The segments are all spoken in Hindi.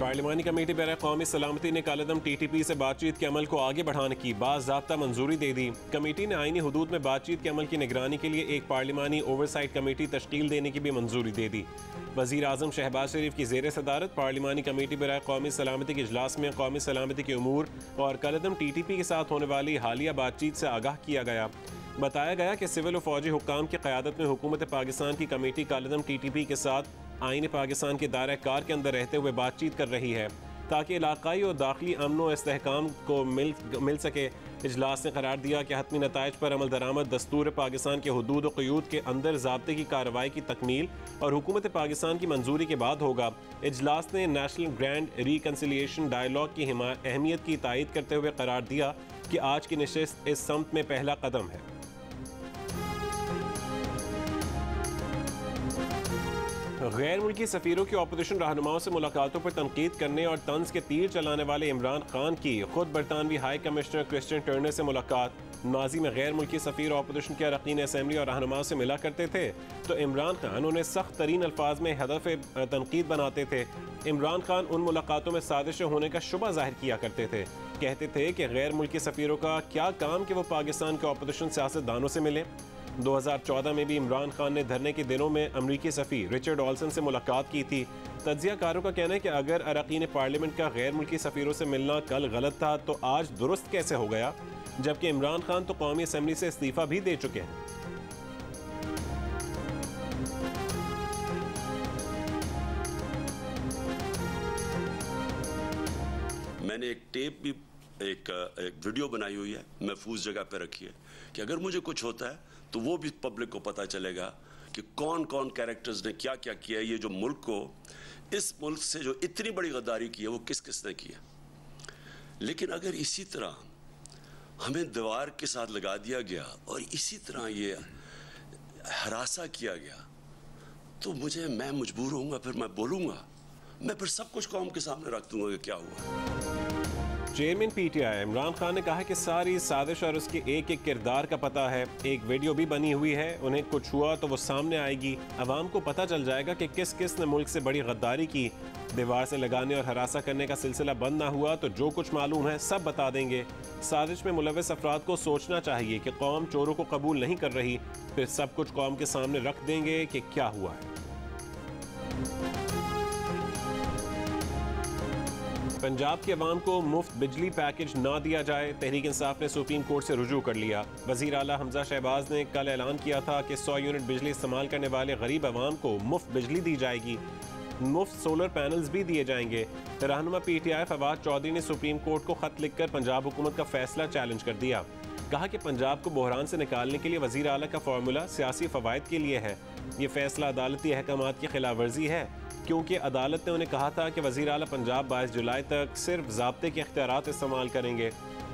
पार्लिमानी कमेटी बराए कौमी सलामती ने कालेदम TTP से बातचीत के अमल को आगे बढ़ाने की बाज़ाब्ता मंजूरी दे दी। कमेटी ने आईनी हुदूद में बातचीत के अमल की निगरानी के लिए एक पार्लिमानी ओवरसाइट कमेटी तश्कील देने की भी मंजूरी दे दी। वज़ीर आज़म शहबाज शरीफ की ज़ेर सदारत पार्लिमानी कमेटी बराए कौमी सलामती के इजलास में कौमी सलामती के उमूर और कालेदम TTP के साथ होने वाली हालिया बातचीत से आगाह किया गया। बताया गया कि सिविल और फौजी हुक्काम की क़यादत में हुकूमत पाकिस्तान की कमेटी कालेदम TTP के साथ आईन पाकिस्तान के दायरे कार के अंदर रहते हुए बातचीत कर रही है ताकि इलाकाई और दाखिली अमन व इस्तेहकाम को मिल सके। इजलास ने करार दिया कि हतमी नताइज पर अमल दरामद दस्तूर पाकिस्तान के हुदूद और क़यूद के अंदर ज़ाब्ते की कार्रवाई की तकमील और हुकूमत पाकिस्तान की मंजूरी के बाद होगा। इजलास ने नेशनल ग्रैंड रिकन्सिलिएशन डायलॉग की अहमियत की तायीद करते हुए करार दिया कि आज की नशिस्त इस सम्त में पहला कदम है। गैर मुल्की सफ़ीरों की अपोजिशन रहनुमाओं से मुलाकातों पर तनकीद करने और तंज के तीर चलाने वाले इमरान खान की खुद बरतानवी हाई कमिश्नर क्रिस्टियन टर्नर से मुलाकात। माजी में गैर मुल्की सफ़ीर अपोजिशन के अरकान असम्बली और रहनुमाओं से मिला करते थे तो इमरान खान उन्हें सख्त तरीन अल्फाज में हदफ तनकीद बनाते थे। इमरान खान उन मुलाकातों में साजिश होने का शुबा जाहिर किया करते थे। कहते थे कि गैर मुल्की सफ़ीरों का क्या काम कि वो पाकिस्तान के अपोजिशन सियासतदानों से मिले। 2014 में भी इमरान खान ने धरने के दिनों में अमरीकी सफ़ीर रिचर्ड ऑल्सन से मुलाकात की थी। तज्ज़ियाकारों का कहना है कि अगर अरकान पार्लियामेंट का गैर मुल्की सफ़ीरों से मिलना कल गलत था तो आज दुरुस्त कैसे हो गया, जबकि इमरान खान तो कौमी असम्बली से इस्तीफ़ा भी दे चुके हैं। मैंने एक टेप भी एक वीडियो बनाई हुई है, महफूज जगह पे रखी है कि अगर मुझे कुछ होता है तो वो भी पब्लिक को पता चलेगा कि कौन कौन कैरेक्टर्स ने क्या क्या किया। ये जो मुल्क को, इस मुल्क से जो इतनी बड़ी गद्दारी की है वो किस किस ने की है। लेकिन अगर इसी तरह हमें दीवार के साथ लगा दिया गया और इसी तरह ये हरासा किया गया तो मैं मजबूर होऊंगा, फिर मैं बोलूँगा, मैं फिर सब कुछ कौम के सामने रख दूंगा कि क्या हुआ। चेयरमैन PTI इमरान खान ने कहा कि सारी साजिश और उसके एक एक किरदार का पता है। एक वीडियो भी बनी हुई है, उन्हें कुछ हुआ तो वो सामने आएगी, अवाम को पता चल जाएगा कि किस किस ने मुल्क से बड़ी गद्दारी की। दीवार से लगाने और हरासा करने का सिलसिला बंद ना हुआ तो जो कुछ मालूम है सब बता देंगे। साजिश में मुलव्वस अफराद को सोचना चाहिए कि कौम चोरों को कबूल नहीं कर रही, फिर सब कुछ कौम के सामने रख देंगे कि क्या हुआ है। पंजाब के अवाम को मुफ्त बिजली पैकेज ना दिया जाए, तहरीक इंसाफ ने सुप्रीम कोर्ट से रुजू कर लिया। वज़ीर आला हमजा शहबाज ने कल ऐलान किया था कि 100 यूनिट बिजली इस्तेमाल करने वाले गरीब अवाम को मुफ्त बिजली दी जाएगी, मुफ्त सोलर पैनल्स भी दिए जाएंगे। रहनुमा PTI फवाद चौधरी ने सुप्रीम कोर्ट को खत लिखकर पंजाब हुकूमत का फैसला चैलेंज कर दिया। कहा कि पंजाब को बहरान से निकालने के लिए वज़ीर आला का फार्मूला सियासी फ़वाइद के लिए है। ये फैसला अदालती अहकामात की खिलाफ वर्जी है क्योंकि अदालत ने उन्हें कहा था कि वज़ीर आला पंजाब 22 जुलाई तक सिर्फ ज़ाब्ते के इख्तियारात इस्तेमाल करेंगे।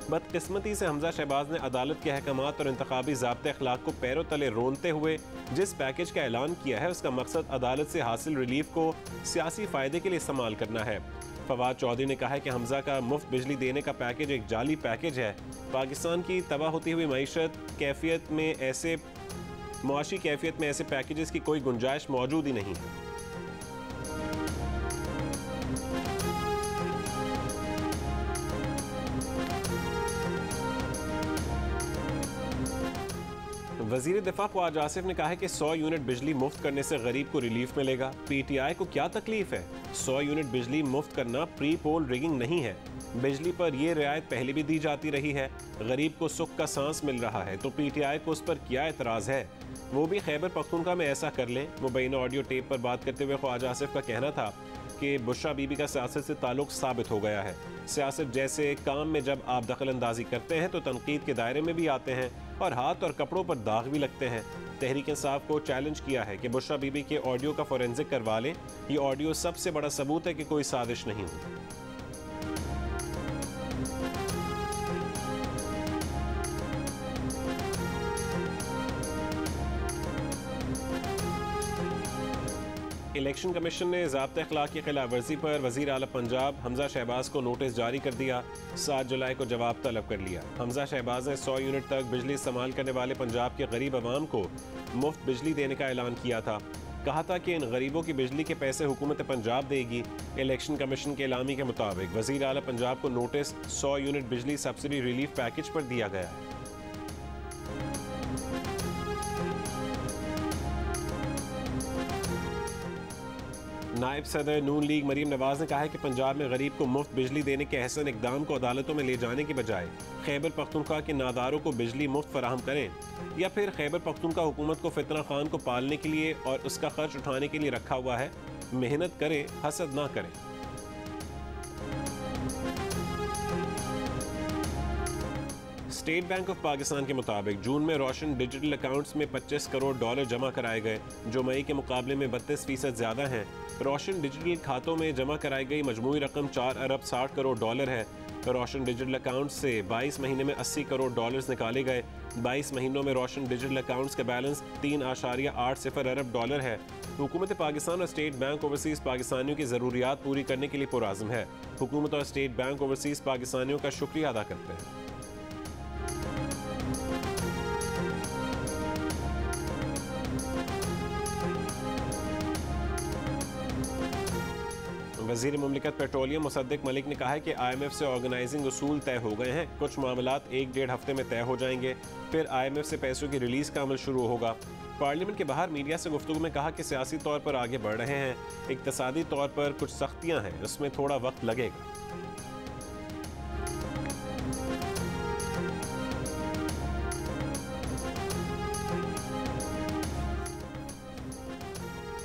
बदकिस्मती से हमजा शहबाज ने अदालत के अहकामात और इंतखाबी ज़ाब्ते अखलाक को पैरों तले रोनते हुए जिस पैकेज का ऐलान किया है उसका मकसद अदालत से हासिल रिलीफ को सियासी फ़ायदे के लिए इस्तेमाल करना है। फवाद चौधरी ने कहा है कि हमजा का मुफ्त बिजली देने का पैकेज एक जाली पैकेज है। पाकिस्तान की तबाह होती हुई मुआशी कैफियत में ऐसे पैकेजेस की कोई गुंजाइश मौजूद ही नहीं है। वज़ीर दिफा ख्वाजा आसिफ ने कहा है कि 100 यूनिट बिजली मुफ्त करने से गरीब को रिलीफ मिलेगा। PTI को क्या तकलीफ है? 100 यूनिट बिजली मुफ्त करना प्री पोल रिगिंग नहीं है। बिजली पर यह रियायत पहले भी दी जाती रही है। गरीब को सुख का सांस मिल रहा है तो PTI को उस पर क्या एतराज़ है? वो भी खैबर पख्तूनख्वा में ऐसा कर लें। मुबैना ऑडियो टेप पर बात करते हुए ख्वाजा आसिफ का कहना था कि बुशरा बीबी का सियासत से ताल्लुक साबित हो गया है। सियासत जैसे काम में जब आप दखल अंदाजी करते हैं तो तनकीद के दायरे में भी आते हैं और हाथ और कपड़ों पर दाग भी लगते हैं। तहरीक इंसाफ को चैलेंज किया है कि बुशरा बीबी के ऑडियो का फोरेंसिक करवा लें। ये ऑडियो सबसे बड़ा सबूत है कि कोई साजिश नहीं हुई। इलेक्शन कमीशन ने ज़ाब्ते अखलाक की खिलाफ वर्जी पर वज़ीर आला पंजाब हमजा शहबाज को नोटिस जारी कर दिया। 7 जुलाई को जवाब तलब कर लिया। हमजा शहबाज ने 100 यूनिट तक बिजली इस्तेमाल करने वाले पंजाब के गरीब अवाम को मुफ्त बिजली देने का ऐलान किया था। कहा था कि इन गरीबों की बिजली के पैसे हुकूमत पंजाब देगी। इलेक्शन कमीशन के एलामी के मुताबिक वज़ीर आला पंजाब को नोटिस 100 यूनिट बिजली सब्सिडी रिलीफ पैकेज पर दिया गया है। नायब सदर नून लीग मरीम नवाज ने कहा है कि पंजाब में गरीब को मुफ्त बिजली देने के अहसन इकदाम को अदालतों में ले जाने के बजाय खैबर पख्तूनख्वा के नादारों को बिजली मुफ्त फराहम करें, या फिर खैबर पख्तूनख्वा हुकूमत को फितना खान को पालने के लिए और उसका खर्च उठाने के लिए रखा हुआ है। मेहनत करें, हसद ना करें। स्टेट बैंक ऑफ पाकिस्तान के मुताबिक जून में रोशन डिजिटल अकाउंट्स में $25 करोड़ जमा कराए गए, जो मई के मुकाबले में 32% ज़्यादा हैं। रोशन डिजिटल खातों में जमा कराई गई मजमूई रकम $4 अरब 60 करोड़ है। रोशन डिजिटल अकाउंट से 22 महीने में $80 करोड़ निकाले गए। 22 महीनों में रोशन डिजिटल अकाउंट्स का बैलेंस $3.80 अरब है। हुकूमत पाकिस्तान और स्टेट बैंक ओवरसीज़ पाकिस्तानियों की ज़रूरियात पूरी करने के लिए पुरआज़म है। हुकूमत और स्टेट बैंक ओवरसीज़ पाकिस्तानियों का शुक्रिया अदा करते हैं। वज़ीर मुमलिकत पेट्रोलियम मुसद्दिक मलिक ने कहा है कि IMF से ऑर्गेनाइजिंग उसूल तय हो गए हैं। कुछ मामलात 1-1.5 हफ्ते में तय हो जाएंगे, फिर IMF से पैसों की रिलीज़ का अमल शुरू होगा। पार्लियामेंट के बाहर मीडिया से गुफ्तगू में कहा कि सियासी तौर पर आगे बढ़ रहे हैं, इक़्तिसादी तौर पर कुछ सख्तियाँ हैं, उसमें थोड़ा वक्त लगेगा।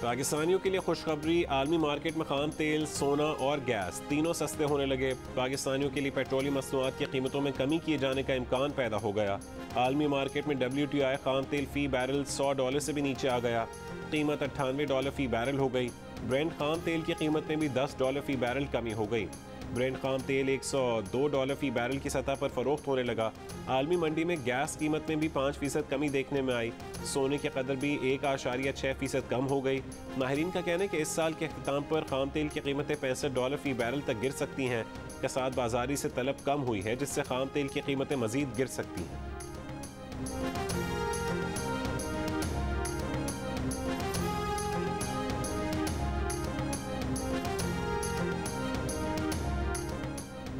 पाकिस्तानियों के लिए खुशखबरी, आलमी मार्केट में खाम तेल, सोना और गैस तीनों सस्ते होने लगे। पाकिस्तानियों के लिए पेट्रोलियम मसनूआत की कीमतों में कमी किए जाने का इम्कान पैदा हो गया। आलमी मार्केट में WTI खाम तेल फ़ी बैरल $100 से भी नीचे आ गया। कीमत $98 फ़ी बैरल हो गई। ब्रेंट खाम तेल की कीमत में भी $10 फ़ी बैरल कमी हो गई। ब्रेंट खाम तेल $102 फ़ी बैरल की सतह पर फ़रोख्त होने लगा। आलमी मंडी में गैस कीमत में भी 5% कमी देखने में आई। सोने की कदर भी 1.6% कम हो गई। माहिरीन का कहना है कि इस साल के अख्ताम पर खाम तेल की कीमतें $65 फ़ी बैरल तक गिर सकती हैं। कसाद बाजारी से तलब कम हुई है, जिससे खाम तेल की कीमतें मज़ीद गिर सकती हैं।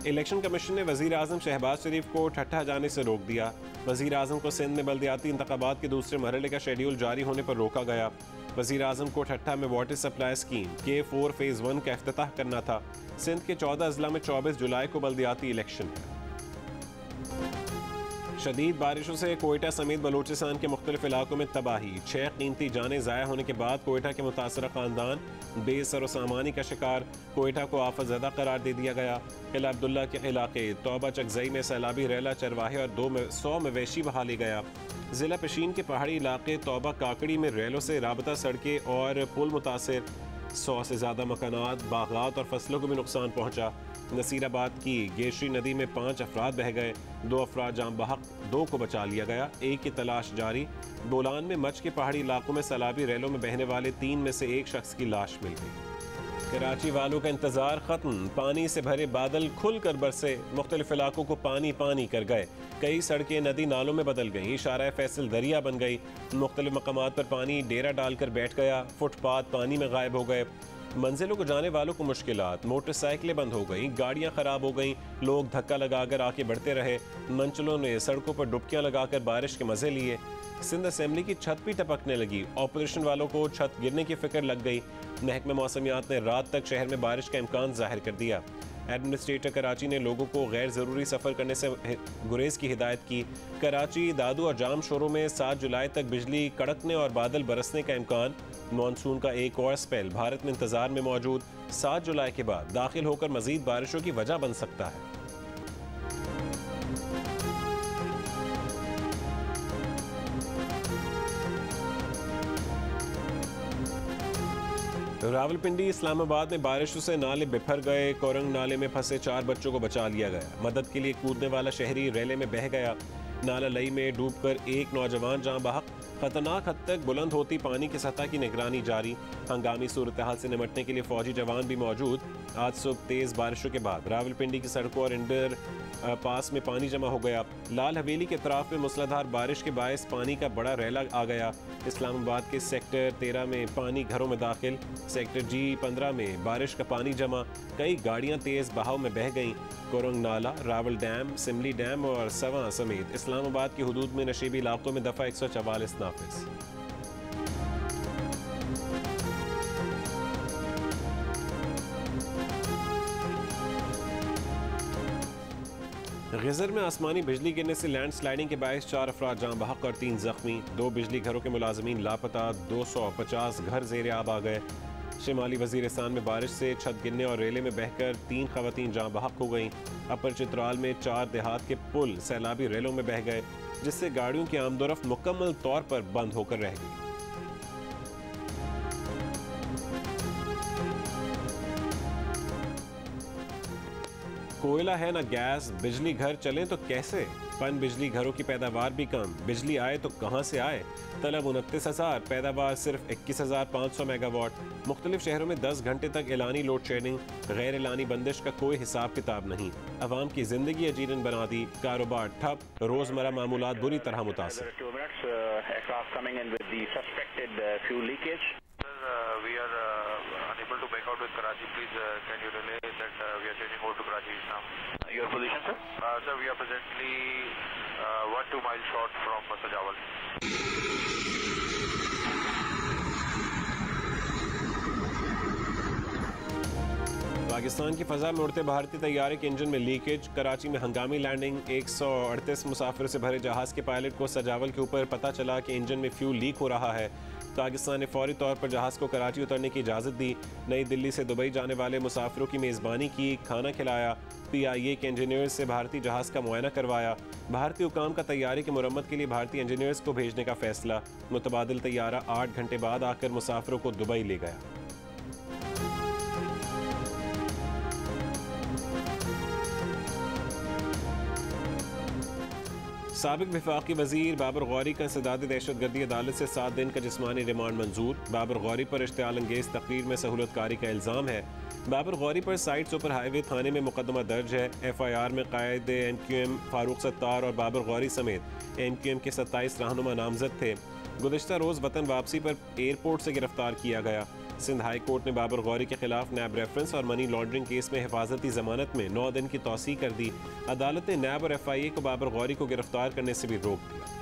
इलेक्शन कमीशन ने वज़ीर आज़म शहबाज शरीफ को ठट्ठा जाने से रोक दिया। वज़ीर आज़म को सिंध में बल्दियाती इंतखाबात के दूसरे मरहले का शेड्यूल जारी होने पर रोका गया। वज़ीर आज़म को ठट्ठा में water supply scheme K4 phase 1 का इफ्तिताह करना था। सिंध के 14 अजला में 24 जुलाई को बल्दियाती इलेक्शन है। शदीद बारिशों से कोयटा समेत बलूचिस्तान के मुख्तलिफ इलाकों में तबाही। 6 कीमती जानें ज़ाया होने के बाद कोयटा के मुतासरा ख़ानदान बेसर व सामानी का शिकार। कोयटा को आफत ज़दा करार दे दिया गया। किला अब्दुल्ला के इलाके तौबा चकजई में सैलाबी रेला चरवाहे और 100 मवेशी बहा ले गया। ज़िला पेशीन के पहाड़ी इलाके तौबा काकड़ी में रेलों से राबता सड़कें और पुल मुतासर। 100 से ज़्यादा मकानात, बागात और फसलों को भी नुकसान पहुँचा। नसीराबाद की गेशरी नदी में 5 अफराद बह गए। 2 अफराद जाम बहक, 2 को बचा लिया गया। 1 की तलाश जारी। बोलान में मच के पहाड़ी इलाकों में सैलाबी रेलों में बहने वाले 3 में से 1 शख्स की लाश मिल गई। कराची वालों का इंतजार खत्म। पानी से भरे बादल खुल कर बरसे। मुख्तलिफ इलाकों को पानी पानी कर गए। कई सड़कें नदी नालों में बदल गईं। शारा फैसल दरिया बन गई। मुख्तलिफ मकामात पर पानी डेरा डालकर बैठ गया। फुटपाथ पानी में गायब हो गए। मंजिलों को जाने वालों को मुश्किलात। मोटरसाइकिलें बंद हो गईं, गाड़ियां खराब हो गईं। लोग धक्का लगाकर आके बढ़ते रहे। मंचलों ने सड़कों पर डुबकियां लगाकर बारिश के मजे लिए। सिंध असेंबली की छत भी टपकने लगी। ऑपोजिशन वालों को छत गिरने की फिक्र लग गई। महकमा मौसमियात ने रात तक शहर में बारिश का इम्कान जाहिर कर दिया। एडमिनिस्ट्रेटर कराची ने लोगों को गैर ज़रूरी सफ़र करने से गुरेज की हिदायत की। कराची, दादू और जाम शोरों में 7 जुलाई तक बिजली कड़कने और बादल बरसने का इम्कान। मानसून का एक और स्पेल भारत में इंतज़ार में मौजूद। 7 जुलाई के बाद दाखिल होकर मज़ीद बारिशों की वजह बन सकता है। रावलपिंडी, इस्लामाबाद में बारिशों से नाले बिफर गए। कोरंग नाले में फंसे 4 बच्चों को बचा लिया गया। मदद के लिए कूदने वाला शहरी रेले में बह गया। नाला लई में डूबकर 1 नौजवान जान बहक। खतरनाक हद तक बुलंद होती पानी की सतह की निगरानी जारी। हंगामी सूरत हाल से निपटने के लिए फौजी जवान भी मौजूद। आज सुबह तेज बारिशों के बाद रावलपिंडी की सड़कों और इंडर पास में पानी जमा हो गया। लाल हवेली के अतराफ में मूसलाधार बारिश के बायस पानी का बड़ा रैला आ गया। इस्लामाबाद के सेक्टर 13 में पानी घरों में दाखिल। सेक्टर G15 में बारिश का पानी जमा, कई गाड़ियां तेज बहाव में बह गईं। कोरंग नाला, रावल डैम, सिमली डैम और सवा समेत इस्लामाबाद की हुदूद में नशीबी इलाकों में दफा 144 नाफिज। गिजर में आसमानी बिजली गिरने से लैंड स्लाइडिंग के बायस 4 अफराद जाँ बहक और 3 जख्मी। 2 बिजली घरों के मुलाजमीन लापता, 250 घर ज़ेरे आब आ गए। शिमाली वजीरिस्तान में बारिश से छत गिरने और रेले में बहकर 3 खवातीन जाँ बहक हो गईं। अपर चित्राल में 4 देहात के पुल सैलाबी रेलों में बह गए, जिससे गाड़ियों की आमदोरफ्त मुकम्मल तौर पर बंद होकर रह गई। कोयला है ना गैस, बिजली घर चलें तो कैसे? पन बिजली घरों की पैदावार भी कम, बिजली आए तो कहां से आए? तलब 29,000, पैदावार सिर्फ 21,500 मेगावाट। मुख्तलिफ शहरों में 10 घंटे तक एलानी लोड शेडिंग, गैर एलानी बंदिश का कोई हिसाब किताब नहीं। अवाम की जिंदगी अजीरन बना दी, कारोबार ठप, रोजमर्रा मामूलात बुरी तरह मुतासिर। We are unable to make out with Karachi. Please, can you relay that we are changing over to Karachi now? Your position, sir? Sir, we are presently 1-2 miles short from Sajawal. Pakistan की फ़ज़ा में उड़ते भारतीय तैयारे के इंजन में लीकेज, कराची में हंगामी लैंडिंग। 138 मुसाफिर से भरे जहाज़ के पायलट को सजावल के ऊपर पता चला कि इंजन में फ्यूल लीक हो रहा है। पाकिस्तान ने फौरी तौर पर जहाज़ को कराची उतरने की इजाज़त दी। नई दिल्ली से दुबई जाने वाले मुसाफिरों की मेज़बानी की, खाना खिलाया। PIA के इंजीनियर्स से भारतीय जहाज़ का मुआयना करवाया। भारतीय हुकाम का तैयारे की मुरम्मत के लिए भारतीय इंजीनियर्स को भेजने का फैसला। मुतबादिल तैयारा 8 घंटे बाद आकर मुसाफिरों को दुबई ले गया। साबिक वफाकी वजीर बाबर गौरी का इंसदाद दहशतगर्दी अदालत से 7 दिन का जिस्मानी रिमांड मंजूर। बाबर गौरी पर इश्तियाल अंगेज तकरीर में सहूलतकारी का इल्ज़ाम है। बाबर गौरी पर साइट सुपर हाईवे थाने में मुकदमा दर्ज है। FIR में कायद NQM फारूक सत्तार और बाबर गौरी समेत NQM के 27 रहनुमा नामजद थे। गुज़िश्ता रोज़ वतन वापसी पर एयरपोर्ट से गिरफ्तार किया गया। सिंध हाई कोर्ट ने बाबर गौरी के खिलाफ नैब रेफरेंस और मनी लॉन्ड्रिंग केस में हिफाजती जमानत में 9 दिन की तौसीह कर दी। अदालत ने नैब और FIA को बाबर गौरी को गिरफ्तार करने से भी रोक दिया।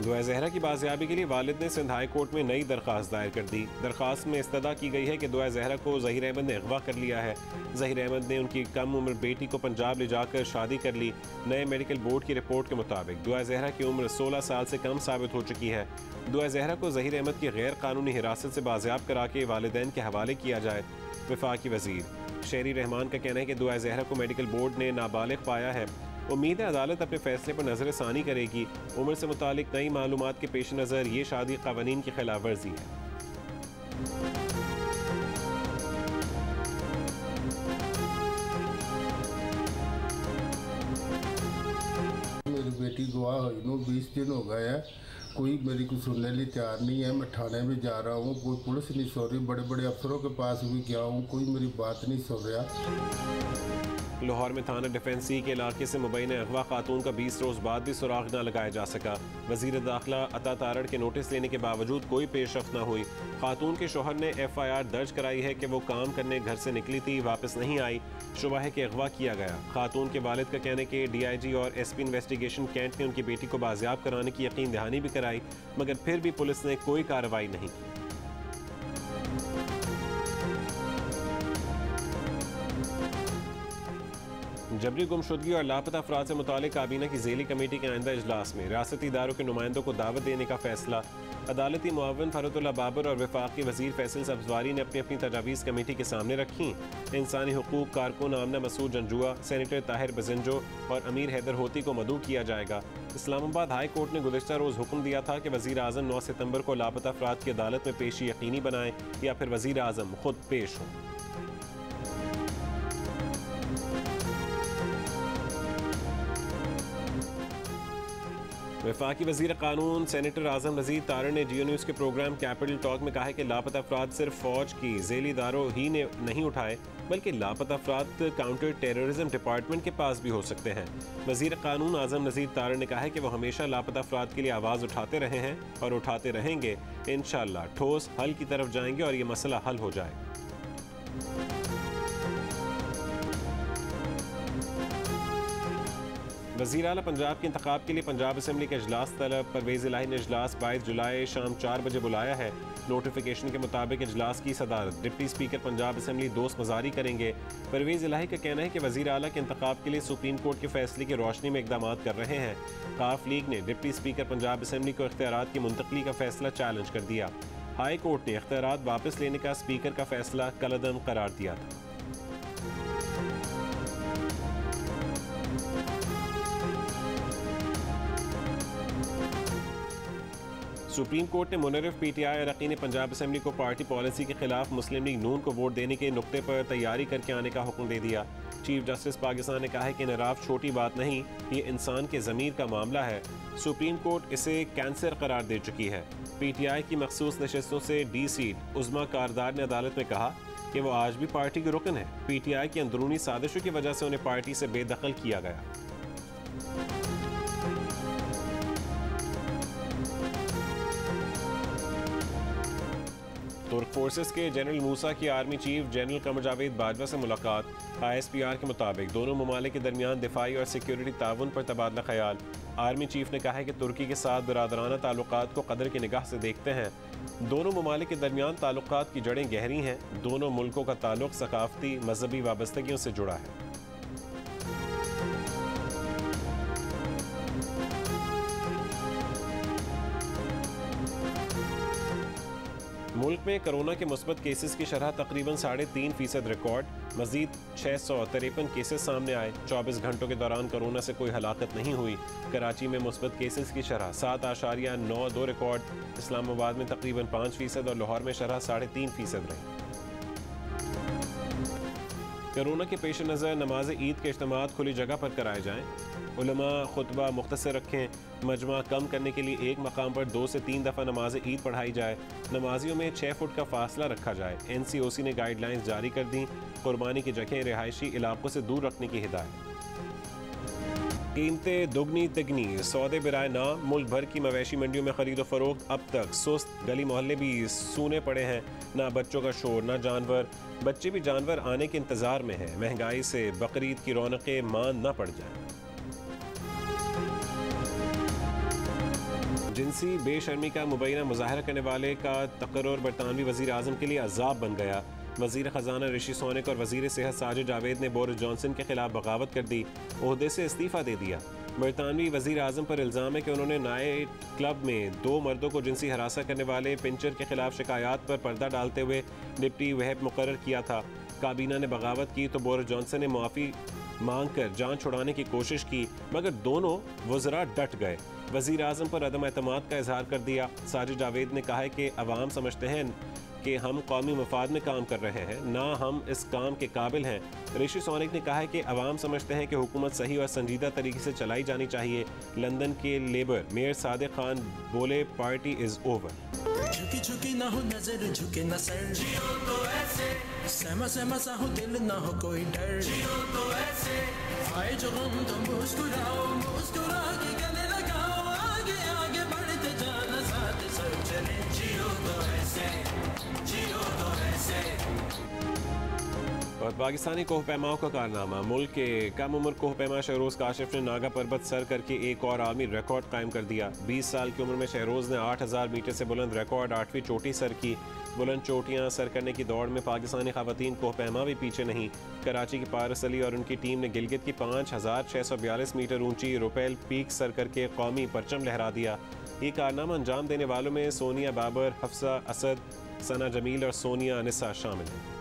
दुआ ज़हरा की बाजियाबी के लिए वालिद ने सिंध हाई कोर्ट में नई दरख्वास्त दायर कर दी। दरख्वास्त में इस्तदा की गई है कि दुआ ज़हरा को ज़हीर अहमद ने अगवा कर लिया है। ज़हीर अहमद ने उनकी कम उम्र बेटी को पंजाब ले जाकर शादी कर ली। नए मेडिकल बोर्ड की रिपोर्ट के मुताबिक दुआ ज़हरा की उम्र 16 साल से कम साबित हो चुकी है। दुआ ज़हरा को ज़हीर अहमद की गैर कानूनी हिरासत से बाजियाब करा के वालिदैन के हवाले किया जाए। वफाकी वज़ीर शेरी रहमान का कहना है कि दुआ ज़हरा को मेडिकल बोर्ड ने नाबालिग पाया है। उम्मीद है अदालत अपने फैसले पर नजर सानी करेगी। उम्र से मुतालिक नई मालूमात के पेश नज़र ये शादी कानून की खिलाफ वर्जी है। मेरी बेटी गवाह हुई नो 20 दिन हो गए हैं, कोई मेरी को सुनने लिए तैयार नहीं है। मैं थाने भी जा रहा हूँ, कोई पुलिस नहीं सुन रही। बड़े बड़े अफसरों के पास भी गया हूँ, कोई मेरी बात नहीं सुन रहा। लाहौर में थाना डिफेंस सी के इलाके से मुबैना अगवा खातून का 20 रोज़ बाद भी सुराग न लगाया जा सका। वज़ीर दाखिला अता तारड़ के नोटिस लेने के बावजूद कोई पेशरफ्त न हुई। खातून के शोहर ने FIR दर्ज कराई है कि वो काम करने घर से निकली थी, वापस नहीं आई। शुबा है कि अगवा किया गया। खातून के वालिद का कहने के DIG और SP इन्वेस्टिगेशन कैंट ने उनकी बेटी को बाजियाब कराने की यकीन दहानी भी कराई, मगर फिर भी पुलिस ने कोई कार्रवाई नहीं की। जबरी गुमशुदगी और लापता अफराद से मुतालिक काबीना की ज़ेली कमेटी के आइंदा इजलास में रियासती इदारों के नुमाइंदों को दावत देने का फैसला। अदालती मुआवन फरतुल्लाह बाबर और वफाकी वज़ीर फैसल सब्ज़वारी ने अपनी अपनी तजावीज़ कमेटी के सामने रखी। इंसानी हुकूक कारकुन आमना मसूद जंजुआ, सेनेटर ताहिर बजिंजो और अमीर हैदर होती को मदऊ किया जाएगा। इस्लामाबाद हाई कोर्ट ने गुज़िश्ता रोज़ हुक्म दिया था कि वज़ीर आज़म 9 सितंबर को लापता अफराद की अदालत में पेशी यकीनी बनाएं या फिर वज़ीर आज़म खुद पेश हों। वफाकी वज़ीर कानून सेनेटर आज़म नज़ीर तारड़ ने जियो न्यूज़ के प्रोग्राम कैपिटल टॉक में कहा है कि लापता अफराद सिर्फ फ़ौज की ज़ेली इदारों ही ने नहीं उठाए, बल्कि लापता अफराद काउंटर टेररिज्म डिपार्टमेंट के पास भी हो सकते हैं। वज़ीर कानून आज़म नज़ीर तारड़ ने कहा है कि वो हमेशा लापता अफराद के लिए आवाज़ उठाते रहे हैं और उठाते रहेंगे। इंशाअल्लाह ठोस हल की तरफ जाएंगे और ये मसला हल हो जाए। वज़ीर आला पंजाब के इंतखाब के लिए पंजाब असम्बली का इजलास तलब। परवेज़ इलाही ने इजलास 22 जुलाई शाम 4 बजे बुलाया है। नोटिफिकेशन के मुताबिक इजलास की सदारत डिप्टी स्पीकर पंजाब असम्बली दोस्त मजारी करेंगे। परवेज़ इलाही का कहना है कि वज़ीर आला के इंतखाब के लिए सुप्रीम कोर्ट के फैसले की रोशनी में इकदाम कर रहे हैं। काफ लीग ने डिप्टी स्पीकर पंजाब असम्बली को इख्तियारात की मुंतकली का फैसला चैलेंज कर दिया। हाई कोर्ट ने इख्तियारात वापस लेने का स्पीकर का फैसला कलअदम करार दिया था। सुप्रीम कोर्ट ने मुनर्रिफ पीटीआई अरकान पंजाब असम्बली को पार्टी पॉलिसी के खिलाफ मुस्लिम लीग नून को वोट देने के नुक्ते पर तैयारी करके आने का हुक्म दे दिया। चीफ जस्टिस पाकिस्तान ने कहा है कि नराफ छोटी बात नहीं, ये इंसान के ज़मीर का मामला है। सुप्रीम कोर्ट इसे कैंसर करार दे चुकी है। पीटीआई की मखसूस नशस्तों से डी सीट उज़्मा कारदार ने अदालत में कहा कि वो आज भी पार्टी के रुकन है। पीटीआई की अंदरूनी साजिशों की वजह से उन्हें पार्टी से बेदखल किया गया। तुर्क फोर्सेस के जनरल मूसा की army chief general Qamar Javed Bajwa से मुलाकात। ISPR के मुताबिक दोनों ममालिक के दरमियान दिफाई और सिक्योरिटी ताउन पर तबादला ख्याल। आर्मी चीफ ने कहा है कि तुर्की के साथ बिरादराना ताल्लुकात को कदर की निगाह से देखते हैं। दोनों ममालिक के दरमियान ताल्लुकात की जड़ें गहरी हैं। दोनों मुल्कों का ताल्लुक सकाफती मजहबी वाबस्तगियों से जुड़ा है। मुल्क में कोरोना के मुस्बत केसेस की शरह तकरीबन 3.5% रिकॉर्ड। मजीद 653 केसेस सामने आए। 24 घंटों के दौरान कोरोना से कोई हलाकत नहीं हुई। कराची में मुस्बत केसेस की शरह 7.92 रिकॉर्ड। इस्लामाबाद में तकरीबन 5% और लाहौर में शरह 3.5% रही। कोरोना के पेश नज़र नमाज ईद के इज्तिमात खुली जगह पर कराए जाएँ। उलमा खुतबा मुख्तसर रखें। मजमा कम करने के लिए एक मकाम पर 2 से 3 दफ़ा नमाज ईद पढ़ाई जाए। नमाजियों में 6 फुट का फासला रखा जाए। NCOC ने गाइडलाइंस जारी कर दी। कुर्बानी की जगह रिहायशी इलाकों से दूर रखने की हिदायत। कीमतें दुगनी तिगनी, सौदे बिराए ना। मुल्क भर की मवेशी मंडियों में खरीदो फरोख्त अब तक सुस्त। गली मोहल्ले भी सूने पड़े हैं। ना बच्चों का शोर, ना जानवर। बच्चे भी जानवर आने के इंतज़ार में हैं। महंगाई से बकरीद की रौनकें मान न पड़ जाएं। जिनसी बेशर्मी का मुबैना मुजाहरा करने वाले का तकर्रुर बरतानवी वज़ीर आज़म के लिए अज़ाब बन गया। वज़ीर ख़जाना ऋषि सुनक और वज़ीर सेहत साजिद जावेद ने बोरिस जॉनसन के खिलाफ बगावत कर दी। ओहदे से इस्तीफ़ा दे दिया। बरतानवी वज़ीर आज़म पर इल्ज़ाम है कि उन्होंने नाइट क्लब में 2 मर्दों को जिनसी हरासा करने वाले पिंचर के खिलाफ शिकायत पर पर्दा डालते हुए डिप्टी वहब मुकर्रर किया था। काबीना ने बगावत की तो बोरिस जॉनसन ने मुआफ़ी मांग कर जान छुड़ाने की कोशिश की, मगर दोनों वज़रा डट गए। वज़ीर आज़म पर अदम एतमाद का इजहार कर दिया। साजिद जावेद ने कहा है कि अवाम समझते हैं कि हम कौमी मफाद में काम कर रहे हैं, ना हम इस काम के काबिल हैं। ऋषि सुनक ने कहा है कि अवाम समझते हैं कि हुकूमत सही और संजीदा तरीके से चलाई जानी चाहिए। लंदन के लेबर मेयर सादिक खान बोले, पार्टी इज ओवर। झुकी झुकी ना हो नजर, झुके ना सर, जियो तो ऐसे। सहमा सहमा सा हो दिल, ना हो कोई डर, जियो तो ऐसे। आए जो गम तो मुस्कुराओ, मुस्कुरा के गले लगाओ। आगे आगे बढ़ते जाना, साथ सर चले, जियो तो ऐसे, जियो तो ऐसे। और पाकिस्तानी कोहपैमाओं का कारनामा। मुल्क के कम उम्र कोहपैमा शहरोज़ काशिफ ने नागा पर्वत सर करके एक और आलमी रिकॉर्ड कायम कर दिया। 20 साल की उम्र में शहरोज़ ने 8000 मीटर से बुलंद रिकॉर्ड 8वीं चोटी सर की। बुलंद चोटियां सर करने की दौड़ में पाकिस्तानी ख़वातीन कोहपैमा भी पीछे नहीं। कराची की पारस अली और उनकी टीम ने गिलगित की 5642 मीटर ऊंची रुपेल पीक सर करके कौमी परचम लहरा दिया। ये कारनामा अंजाम देने वालों में सोनिया बाबर, हफ्सा असद, सना जमील और सोनिया अनिसा शामिल हैं।